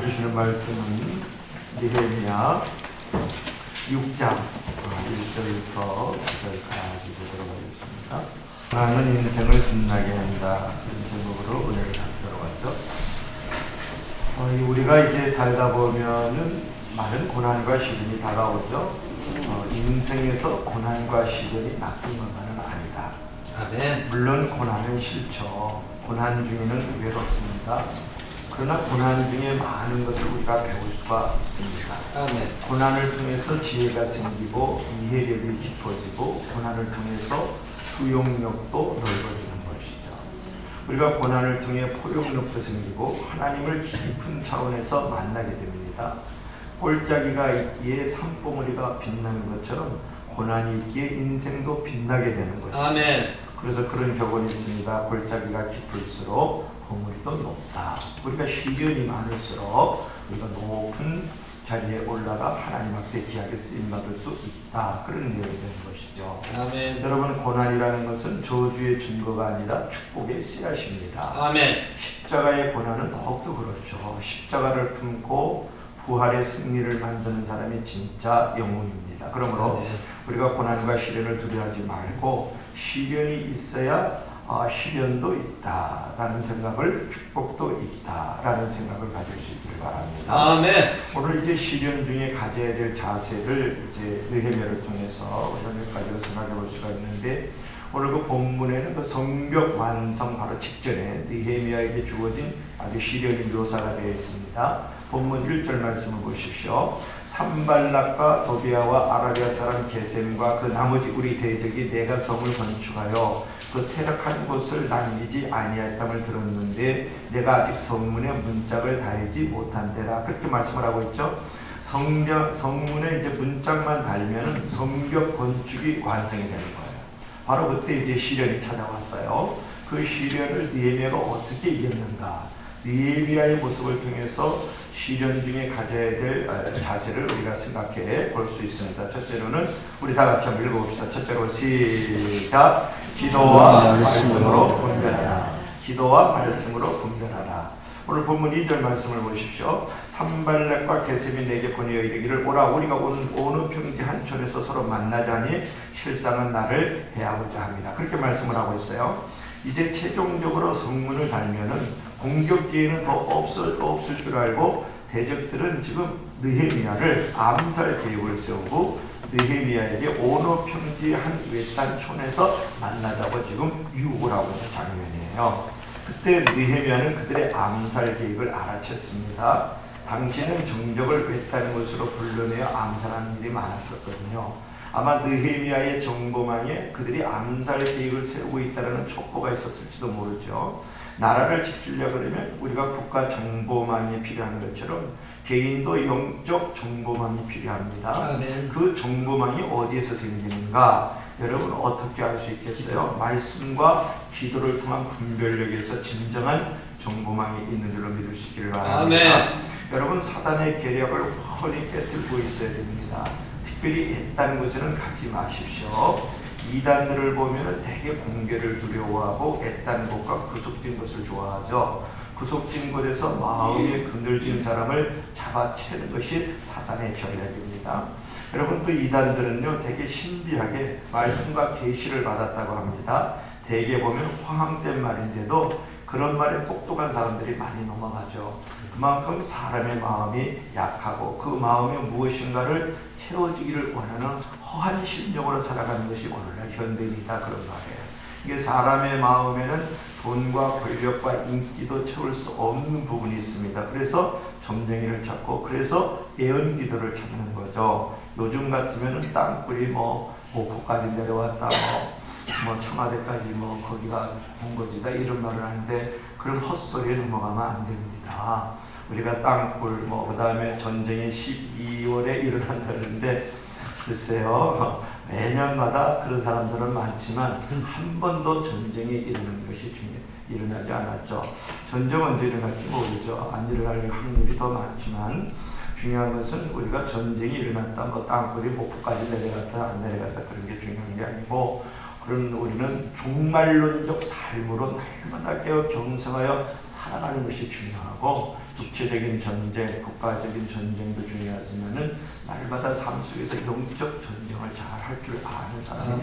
주시는 말씀은 느헤미야 6장 1절부터 9절까지 보도록 하겠습니다. 고난은 인생을 빛나게 한다. 이런 제목으로 은혜를 나누도록 하죠. 우리가 이제 살다 보면은 많은 고난과 시련이 다가오죠. 인생에서 고난과 시련이 나쁜 것만은 아니다. 아멘. 물론 고난은 싫죠. 고난 중에는 외롭습니다. 그러나 고난 중에 많은 것을 우리가 배울 수가 있습니다. 아멘. 고난을 통해서 지혜가 생기고 이해력이 깊어지고 고난을 통해서 수용력도 넓어지는 것이죠. 우리가 고난을 통해 포용력도 생기고 하나님을 깊은 차원에서 만나게 됩니다. 골짜기가 있기에 산봉우리가 빛나는 것처럼 고난이 있기에 인생도 빛나게 되는 것이죠. 아멘. 그래서 그런 교훈이 있습니다. 골짜기가 깊을수록 봉우리도 높다. 우리가 시련이 많을수록 우리가 높은 자리에 올라가 하나님 앞에 귀하게 쓰임받을 수 있다. 그런 내용이 되는 것이죠. 아멘. 여러분, 고난이라는 것은 저주의 증거가 아니라 축복의 씨앗입니다. 아멘. 십자가의 고난은 더욱더 그렇죠. 십자가를 품고 부활의 승리를 만드는 사람이 진짜 영웅입니다. 그러므로 아멘. 우리가 고난과 시련을 두려워하지 말고 시련이 있어야 시련도 있다라는 생각을, 축복도 있다라는 생각을 가질 수 있기를 바랍니다. 아멘. 오늘 이제 시련 중에 가져야 될 자세를 이제 느헤미야를 통해서 몇 가지로 생각해 볼 수가 있는데, 오늘 그 본문에는 그 성벽 완성 바로 직전에 느헤미야에게 주어진 아주 시련이 묘사가 되어 있습니다. 본문 1절 말씀을 보십시오. 산발락과 도비아와 아라비아 사람 게셈과 그 나머지 우리 대적이 내가 성을 건축하여 그 퇴락한 곳을 남기지 아니하였dam을 들었는데 내가 아직 성문에 문짝을 달지 못한데라. 그렇게 말씀을 하고 있죠. 성문에 이제 문짝만 달면은 성벽 건축이 완성이 되는 거예요. 바로 그때 이제 시련이 찾아왔어요. 그 시련을 느헤미야가 어떻게 이겼는가? 느헤미야의 모습을 통해서 시련 중에 가져야 될 자세를 우리가 생각해 볼 수 있습니다. 첫째로는 우리 다 같이 한번 읽어봅시다. 첫째로 시작. 기도와 말씀으로 분별하라. 기도와 말씀으로 분별하라. 오늘 본문 2절 말씀을 보십시오. 산발락과 게셈이 내게 보내어 이르기를 오라 우리가 어느 평지 한 촌에서 서로 만나자니 실상은 나를 해하고자 합니다. 그렇게 말씀을 하고 있어요. 이제 최종적으로 성문을 달면은 공격 기회는 더 없을 줄 알고 대적들은 지금 느헤미야를 암살 계획을 세우고 느헤미야에게 어느 평지 한 외딴 촌에서 만나자고 지금 유혹을 하고 있는 장면이에요. 그때 느헤미야는 그들의 암살 계획을 알아챘습니다. 당시에는 정적을 외딴 곳으로 불러내어 암살하는 일이 많았었거든요. 아마 느헤미야의 정보망에 그들이 암살 계획을 세우고 있다는 촉보가 있었을지도 모르죠. 나라를 지키려고 그러면 우리가 국가 정보망이 필요한 것처럼 개인도 영적 정보망이 필요합니다. 아멘. 그 정보망이 어디에서 생기는가? 여러분 어떻게 알 수 있겠어요? 말씀과 기도를 통한 분별력에서 진정한 정보망이 있는 줄로 믿을 수 있기를 바랍니다. 아멘. 여러분 사단의 계략을 훤히 깨뜨리고 있어야 됩니다. 특별히 애딴 곳에는 가지 마십시오. 이단들을 보면 되게 공개를 두려워하고 애딴 곳과 구속진 곳을 좋아하죠. 구속진 곳에서 마음이 그늘진 사람을 잡아채는 것이 사단의 전략입니다. 여러분 그 이단들은요 되게 신비하게 말씀과 계시를 받았다고 합니다. 대개 보면 황황된 말인데도 그런 말에 똑똑한 사람들이 많이 넘어가죠. 그만큼 사람의 마음이 약하고 그 마음에 무엇인가를 채워지기를 원하는 허한 심령으로 살아가는 것이 오늘날 현대인이다 그런 말이에요. 이게 사람의 마음에는 돈과 권력과 인기도 채울 수 없는 부분이 있습니다. 그래서 점쟁이를 찾고 그래서 애언기도를 찾는 거죠. 요즘 같으면은 땅굴이 목포까지 내려왔다 뭐 청와대까지 거기가 본거지다 이런 말을 하는데 그런 헛소리에 넘어가면 안 됩니다. 우리가 땅굴 그 다음에 전쟁이 12월에 일어난다는데 글쎄요 매년마다 그런 사람들은 많지만 한 번도 전쟁이 일어나는 것이 일어나지 않았죠. 전쟁은 언제 일어날지 모르죠. 안 일어날 확률이 더 많지만 중요한 것은 우리가 전쟁이 일어났다 땅굴이 목포까지 내려갔다 안 내려갔다 그런 게 중요한 게 아니고 그런 우리는 종말론적 삶으로 날마다 깨어 경성하여 살아가는 것이 중요하고 육체적인 전쟁, 국가적인 전쟁도 중요하지만은 날마다 삶 속에서 영적 전쟁을 잘 할 줄 아는 사람이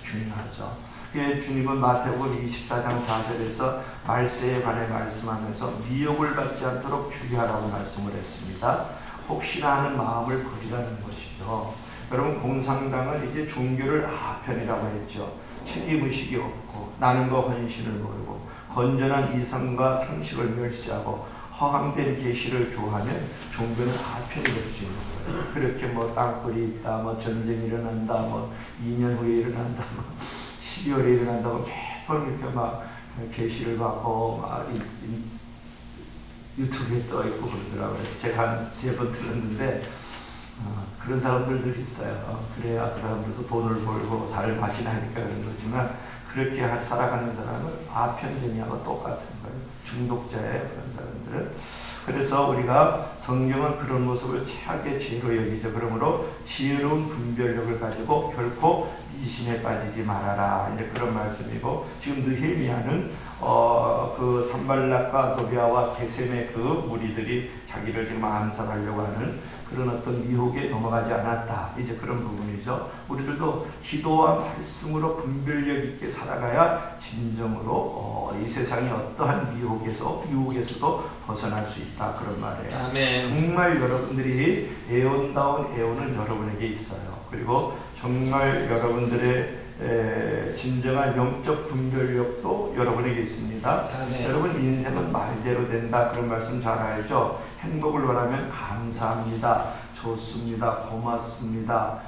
중요하죠. 주님은 마태복음 24장 4절에서 말세에 관해 말씀하면서 미혹을 받지 않도록 주의하라고 말씀을 했습니다. 혹시나 하는 마음을 버리라는 것이죠. 여러분, 공산당은 이제 종교를 아편이라고 했죠. 책임의식이 없고 나눔과 헌신을 모르고 건전한 이성과 상식을 멸시하고 허황된 계시를 좋아하면 종교는 아편이 될 수 있는 거예요. 그렇게 뭐 땅굴이 있다, 뭐 전쟁이 일어난다, 뭐 2년 후에 일어난다, 뭐 12월에 일어난다고 매번 이렇게 막 계시를 받고 막 유튜브에 떠 있고 그러더라고요. 제가 한 3번 들었는데 그런 사람들도 있어요. 그래야 그 사람들도 돈을 벌고 잘 마시나 하니까 그런 거지만 그렇게 살아가는 사람은 아편쟁이하고 똑같은 거예요. 중독자예요, 그런 사람들은. 그래서 우리가 성경은 그런 모습을 최악의 죄로 여기죠. 그러므로 지혜로운 분별력을 가지고 결코 미신에 빠지지 말아라. 이제 그런 말씀이고, 지금 느헤미야는 그 산발락과 도비아와 게셈의 그 무리들이 자기를 지금 암살하려고 하는 그런 어떤 미혹에 넘어가지 않았다. 이제 그런 부분이죠. 우리들도 기도와 말씀으로 분별력 있게 살아가야 진정으로 이 세상의 어떠한 미혹에서 유혹에서도 벗어날 수 있다. 그런 말이에요. 아멘. 정말 여러분들이 애원다운 애원은 여러분에게 있어요. 그리고 정말 여러분들의 진정한 영적 분별력도 여러분에게 있습니다. 아멘. 여러분, 인생은 말대로 된다. 그런 말씀 잘 알죠? 행복을 원하면 감사합니다, 좋습니다, 고맙습니다,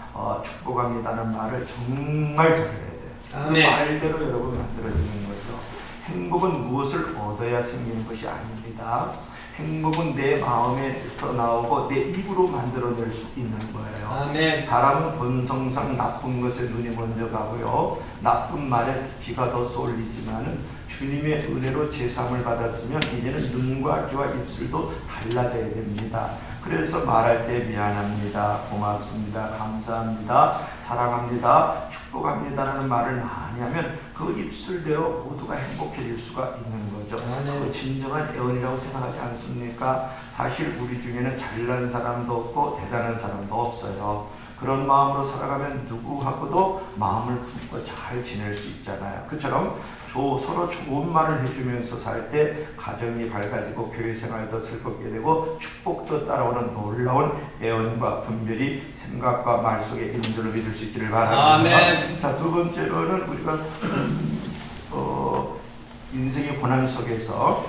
축복합니다는 말을 정말 잘해야 돼요. 아멘. 말대로 여러분 만들어지는 거죠. 행복은 무엇을 얻어야 생기는 것이 아닙니다. 행복은 내 마음에서 나오고 내 입으로 만들어낼 수 있는 거예요. 아멘. 사람은 본성상 나쁜 것에 눈이 먼저 가고요. 나쁜 말에 귀가 더 쏠리지만은 주님의 은혜로 제사함을 받았으면 이제는 눈과 귀와 입술도 달라져야 됩니다. 그래서 말할 때 미안합니다, 고맙습니다, 감사합니다, 사랑합니다, 축복합니다라는 말을 많이 하면 그 입술대로 모두가 행복해질 수가 있는 거죠. 그 진정한 애원이라고 생각하지 않습니까? 사실 우리 중에는 잘난 사람도 없고 대단한 사람도 없어요. 그런 마음으로 살아가면 누구하고도 마음을 품고 잘 지낼 수 있잖아요. 그처럼 서로 좋은 말을 해주면서 살 때 가정이 밝아지고 교회 생활도 즐겁게 되고 축복도 따라오는 놀라운 애원과 분별이 생각과 말 속에 있는 줄로 믿을 수 있기를 바랍니다. 아멘. 자, 두 번째로는 우리가 인생의 고난 속에서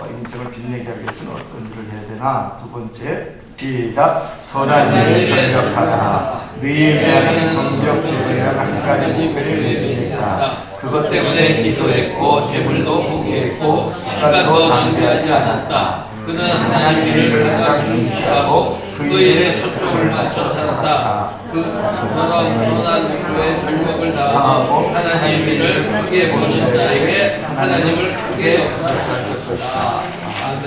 인생을 빛내게 하기 위해서는 어떤 일을 해야 되나? 두 번째, 시작. 선한 일을 전력하라. 느헤미야는 성벽 제도에 한 가지 목표를 내주니까 그것 때문에 기도했고 제물도 포기했고 시간도 낭비하지 않았다. 그는 하나님을 가장 중시하고 그 일에 초점을 맞춰 살았다. 그 선한 일로의 전력을 다하고 하나님의 일을 크게 보는 자에게 하나님을 크게 역사하실 것이다. 아멘.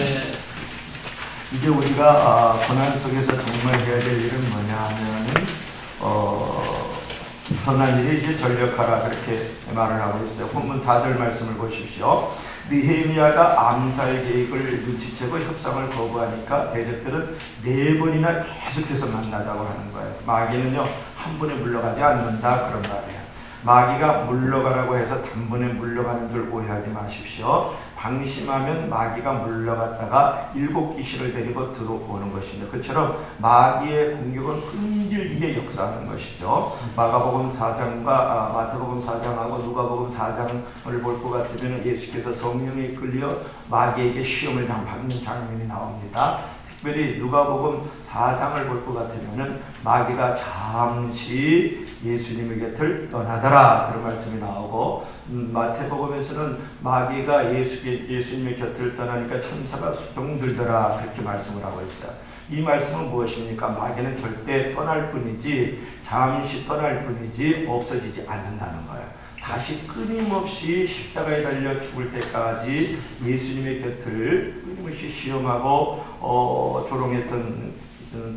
이제 우리가 고난 속에서 정말 해야 될 일은 뭐냐 하면은 선한 일이 이제 전력하라 그렇게 말을 하고 있어요. 본문 4절 말씀을 보십시오. 느헤미야가 암살 계획을 눈치채고 협상을 거부하니까 대적들은 4번이나 계속해서 만나자고 하는 거예요. 마귀는요, 한 번에 물러가지 않는다 그런 말이에요. 마귀가 물러가라고 해서 단번에 물러가는 줄 오해하지 마십시오. 방심하면 마귀가 물러갔다가 7귀신을 데리고 들어오는 것이죠. 그처럼 마귀의 공격은 끈질기게 역사하는 것이죠. 마가복음 4장과 마태복음 4장하고 누가복음 4장을 볼 것 같으면 예수께서 성령에 끌려 마귀에게 시험을 받는 장면이 나옵니다. 특별히 누가복음 4장을 볼 것 같으면은 마귀가 잠시 예수님의 곁을 떠나더라 그런 말씀이 나오고, 마태복음에서는 마귀가 예수님의 곁을 떠나니까 천사가 수종들더라 그렇게 말씀을 하고 있어요. 이 말씀은 무엇입니까? 마귀는 절대 떠날 뿐이지, 잠시 떠날 뿐이지 없어지지 않는다는 거예요. 다시 끊임없이 십자가에 달려 죽을 때까지 예수님의 곁을 끊임없이 시험하고 조롱했던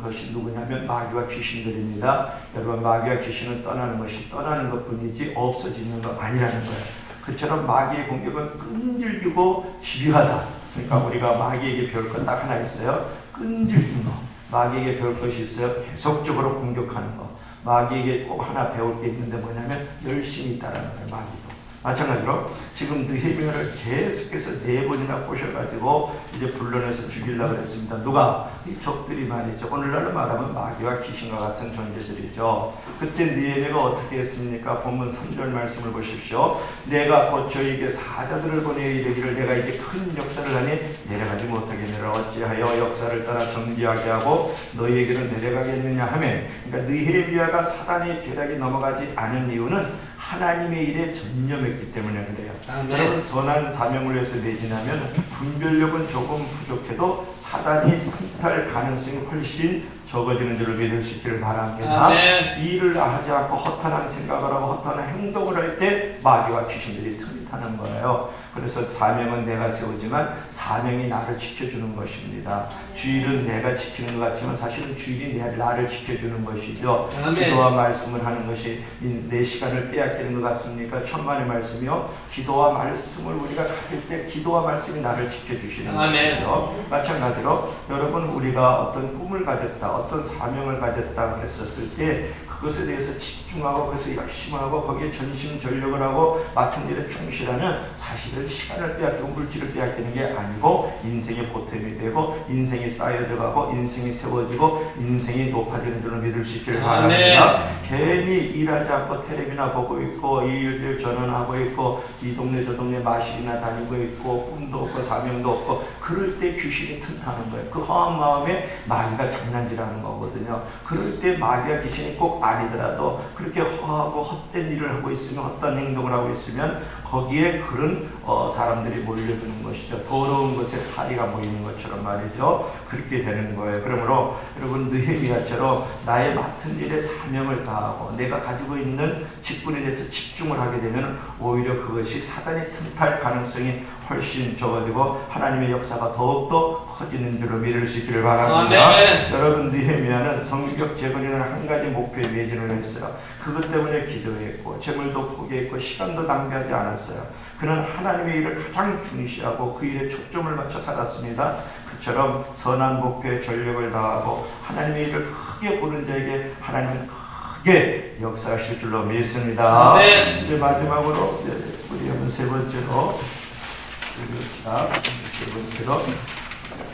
것이 누구냐면 마귀와 귀신들입니다. 여러분, 마귀와 귀신은 떠나는 것뿐이지 없어지는 것 아니라는 거예요. 그처럼 마귀의 공격은 끈질기고 집요하다. 그러니까 우리가 마귀에게 배울 것 딱 하나 있어요. 끈질긴 거. 마귀에게 배울 것이 있어요. 계속적으로 공격하는 거. 마귀에게 꼭 하나 배울 게 있는데 뭐냐면 열심히 따라하는 거예요. 마귀도. 마찬가지로 지금 느헤미야를 계속해서 4번이나 꼬셔가지고 이제 불러내서 죽이려고 했습니다. 누가? 이 적들이 말이죠. 오늘날로 말하면 마귀와 귀신과 같은 존재들이죠. 그때 느헤미야가 어떻게 했습니까? 본문 3절 말씀을 보십시오. 내가 곧 저에게 사자들을 보내 이르기를 내가 이제 큰 역사를 하니 내려가지 못하겠느라 어찌하여 역사를 따라 정지하게 하고 너희에게는 내려가겠느냐 하며, 그러니까 느헤미야가 사단의 계략에 넘어가지 않은 이유는 하나님의 일에 전념했기 때문에 그래요. 여러분 선한 사명을 위해서 매진하면 분별력은 조금 부족해도 사단이 틈탈 가능성이 훨씬 적어지는 줄을 믿을 수 있기를 바랍니다. 이 일을 하지 않고 허탄한 생각을 하고 허탄한 행동을 할 때 마귀와 귀신들이 틈이 타는 거예요. 그래서 사명은 내가 세우지만 사명이 나를 지켜주는 것입니다. 주일은 내가 지키는 것 같지만 사실은 주일이 나를 지켜주는 것이죠. 기도와 말씀을 하는 것이 내 시간을 빼앗기는 것 같습니까? 천만의 말씀이요. 기도와 말씀을 우리가 가질 때 기도와 말씀이 나를 지켜주시는 것이죠. 마찬가지로 여러분 우리가 어떤 꿈을 가졌다, 어떤 사명을 가졌다 그랬었을 때 그것에 대해서 집중하고 그것을 열심히 하고 거기에 전심전력을 하고 맡은 일에 충실하면 사실은 시간을 빼앗기고 물질을 빼앗기는 게 아니고 인생의 보탬이 되고 인생이 쌓여져가고 인생이 세워지고 인생이 높아지는 줄을 믿을 수 있기를 바랍니다. 괜히 일하지 않고 텔레비나 보고 있고 이 일들 전환하고 있고 이 동네 저 동네 마실이나 다니고 있고 꿈도 없고 사명도 없고 그럴 때 귀신이 틈타는 거예요. 그 허한 마음에 마귀가 장난질하는 거거든요. 그럴 때 마귀와 귀신이 꼭 아니더라도 그렇게 허하고 헛된 일을 하고 있으면 헛된 행동을 하고 있으면 거기에 그런 사람들이 몰려드는 것이죠. 더러운 것에 파리가 모이는 것처럼 말이죠. 그렇게 되는 거예요. 그러므로 여러분 느헤미야처럼 나의 맡은 일에 사명을 다하고 내가 가지고 있는 직분에 대해서 집중을 하게 되면 오히려 그것이 사단이 틈탈 가능성이 훨씬 적어지고 하나님의 역사가 더욱더 커지는 줄로 믿을 수 있기를 바랍니다. 여러분 느헤미야는 성벽 재건이라는 한 가지 목표에 매진을 했어요. 그것 때문에 기도했고 재물도 포기했고 시간도 낭비하지 않았어요. 그는 하나님의 일을 가장 중시하고 그 일에 초점을 맞춰 살았습니다. 그처럼 선한 목표에 전력을 다하고 하나님의 일을 크게 보는 자에게 하나님은 크게 역사하실 줄로 믿습니다. 이제 마지막으로 우리 한번 세 번째로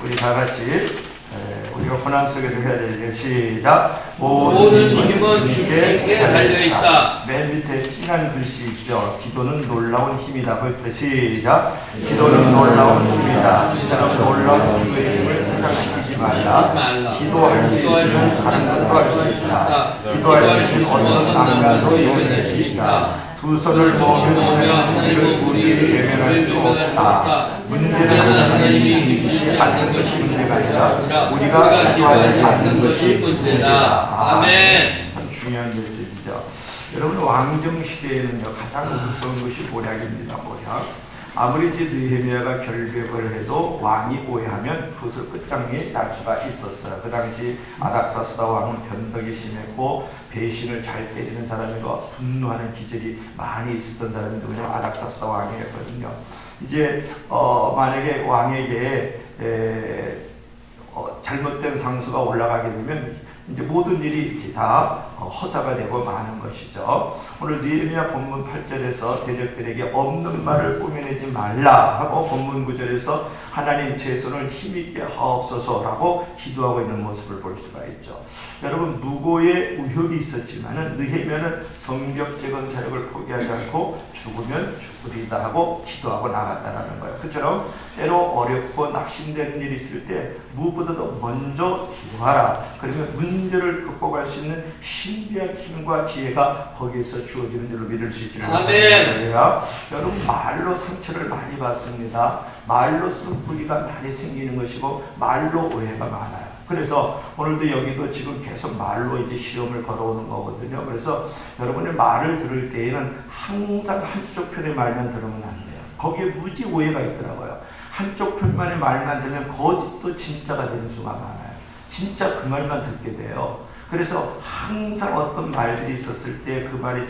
우리 다 같이 우리가 고난 속에서 해야 될 일 시작. 모든 힘은 주님께 달려있다. 맨 밑에 진한 글씨 있죠. 기도는 놀라운 힘이다. 그 시작. 기도는 놀라운 힘이다. 이처럼 놀라운 힘의 힘을 생각시키지 말라. 기도할 수 있으면 다른 것도 할 수 있다. 기도할 수 있으면 어떤 난간도 이겨낼 수 있다. 두 손을 모으며 하나님을 우리를 외면할 수 없다. 문제는 하나님이 해주시지 않는 것이 문제가 아니라 우리가 기도하지 않는 것이 문제다. 아멘. 중요한 메시지죠. 여러분 왕정 시대에는요 가장 무서운 것이 모략입니다. 모략. 아무리 이제 느헤미야가 결백을 해도 왕이 오해하면 그것을 끝장내 날 수가 있었어요. 그 당시 아닥사스다 왕은 변덕이 심했고 배신을 잘 때리는 사람이고 분노하는 기질이 많이 있었던 사람이 누구냐? 아닥사스다 왕이었거든요. 이제 만약에 왕에게 잘못된 상수가 올라가게 되면 이제 모든 일이 다 허사가 되고 마는 것이죠. 오늘 느헤미야 본문 8절에서 대적들에게 없는 말을 꾸며내지 말라 하고 본문 9절에서 하나님 제 손을 힘있게 하옵소서라고 기도하고 있는 모습을 볼 수가 있죠. 여러분 누구의 우협이 있었지만은 느헤미야는 성벽 재건 사역을 포기하지 않고 죽으면 죽으리다 하고 기도하고 나갔다라는 거예요. 그처럼 때로 어렵고 낙심되는 일이 있을 때 무엇보다도 먼저 기도하라. 그러면 문제를 극복할 수 있는 신비한 힘과 지혜가 거기에서 주어지는 줄로 믿을 수 있기를 바랍니다. 여러분 말로 상처를 많이 받습니다. 말로 쓴뿌리가 많이 생기는 것이고 말로 오해가 많아요. 그래서 오늘도 여기도 지금 계속 말로 이제 시험을 걸어오는 거거든요. 그래서 여러분의 말을 들을 때에는 항상 한쪽 편의 말만 들으면 안 돼요. 거기에 무지 오해가 있더라고요. 한쪽 편만의 말만 들으면 거짓도 진짜가 되는 수가 많아요. 진짜 그 말만 듣게 돼요. 그래서 항상 어떤 말들이 있었을 때 그 말의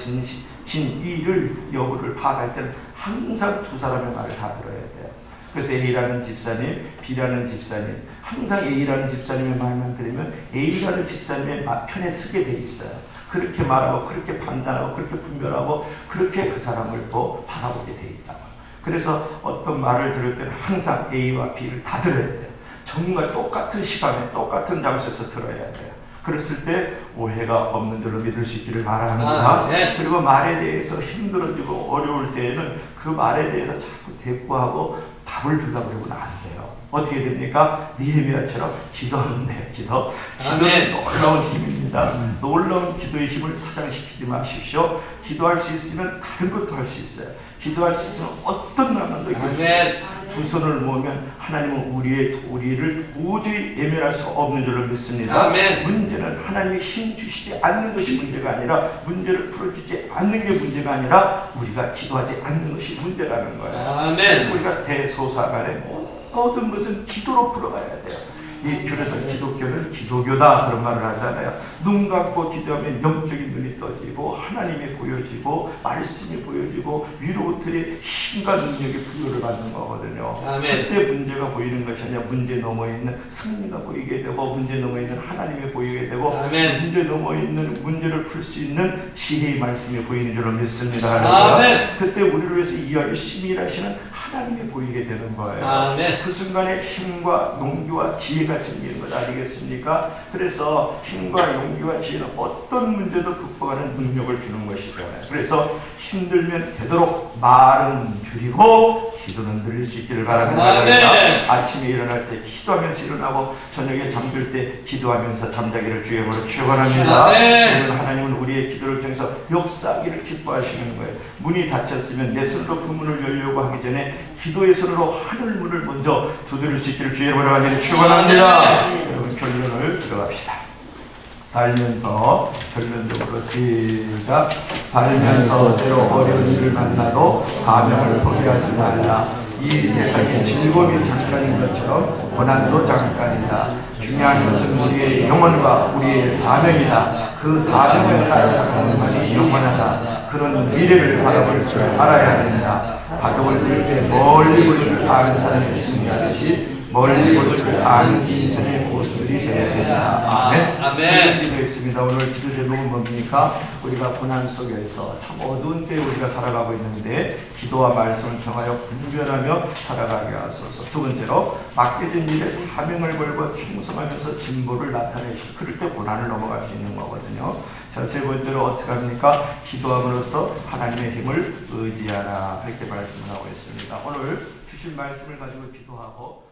진위를 여부를 파악할 때는 항상 두 사람의 말을 다 들어야 돼요. 그래서 A라는 집사님, B라는 집사님, 항상 A라는 집사님의 말만 들으면 A라는 집사님의 편에 서게 돼 있어요. 그렇게 말하고 그렇게 판단하고 그렇게 분별하고 그렇게 그 사람을 바라보게 돼 있다고. 그래서 어떤 말을 들을 때는 항상 A와 B를 다 들어야 돼요. 정말 똑같은 시간에 똑같은 장소에서 들어야 돼요. 그랬을 때 오해가 없는 줄로 믿을 수 있기를 바랍니다. 그리고 말에 대해서 힘들어지고 어려울 때에는 그 말에 대해서 자꾸 대꾸하고 답을 주려고 그러면 안 돼요. 어떻게 됩니까? 느헤미야처럼 기도하면 돼요. 기도는 놀라운 힘입니다. 놀라운 기도의 힘을 사장시키지 마십시오. 기도할 수 있으면 다른 것도 할 수 있어요. 기도할 수 있으면 어떤 나만도 이길 수 있어요. 두 손을 모으면 하나님은 우리를 도저히 예면할 수 없는 줄로 믿습니다. 아멘. 문제는 하나님이 힘 주시지 않는 것이 문제가 아니라, 문제를 풀어주지 않는 게 문제가 아니라 우리가 기도하지 않는 것이 문제라는 거예요. 아멘. 그래서 우리가 대소사간에 모든 것은 기도로 풀어가야 돼요. 그래서 기독교는 기도교다 그런 말을 하잖아요. 눈 감고 기도하면 영적인 눈이 떠지고 하나님이 보여지고 말씀이 보여지고 위로부터의 힘과 능력의 부여를 받는 거거든요. 아멘. 그때 문제가 보이는 것이 아니라 문제 넘어 있는 승리가 보이게 되고, 문제 넘어 있는 하나님이 보이게 되고, 아멘. 문제 넘어 있는 문제를 풀 수 있는 지혜의 말씀이 보이는 줄로 믿습니다. 아멘. 그때 우리를 위해서 이 열심히 일하시는 하나님이 보이게 되는 거예요. 아멘. 그 순간에 힘과 용기와 지혜가 생기는 것 아니겠습니까? 그래서 힘과 용기와 지혜는 어떤 문제도 극복하는 능력을 주는 것이잖아요. 그래서 힘들면 되도록 말은 줄이고 기도는 늘릴 수 있기를 바랍니다. 아멘. 아침에 일어날 때 기도하면서 일어나고 저녁에 잠들 때 기도하면서 잠자기를 주의 이름으로 축원합니다. 아멘. 하나님은 우리의 기도를 통해서 역사하기를 기뻐하시는 거예요. 문이 닫혔으면 내 손으로 그 문을 열려고 하기 전에 기도의 손으로 하늘 문을 먼저 두드릴 수 있기를 주의 이름으로 하나님을 축원합니다. 여러분, 결론을 들어갑시다. 살면서 결론적으로 시작. 살면서 때로 어려운 일을 만나도 사명을 포기하지 말라. 이 세상의 즐거움이 잠깐인 것처럼 고난도 잠깐이다. 중요한 것은 우리의 영혼과 우리의 사명이다. 그 사명을 따라 사는 것이 영원하다. 그런 미래를 바라볼 줄 알아야 된다. 바둑을 볼 때 멀리 볼 줄 아는 사람이 있습니다. 멀리 볼 줄 아는 인생의 모습이 되어야 된다. 아멘. 아멘. 기도했습니다. 오늘 기도 제목은 뭡니까? 우리가 고난 속에서 참 어두운 때에 우리가 살아가고 있는데 기도와 말씀을 통하여 분별하며 살아가게 하소서. 두 번째로 맡겨진 일에 사명을 걸고 충성하면서 진보를 나타내시고, 그럴 때 고난을 넘어갈 수 있는 거거든요. 자, 세 번째로 어떻게 합니까? 기도함으로써 하나님의 힘을 의지하라, 이렇게 말씀을 하고 있습니다. 오늘 주신 말씀을 가지고 기도하고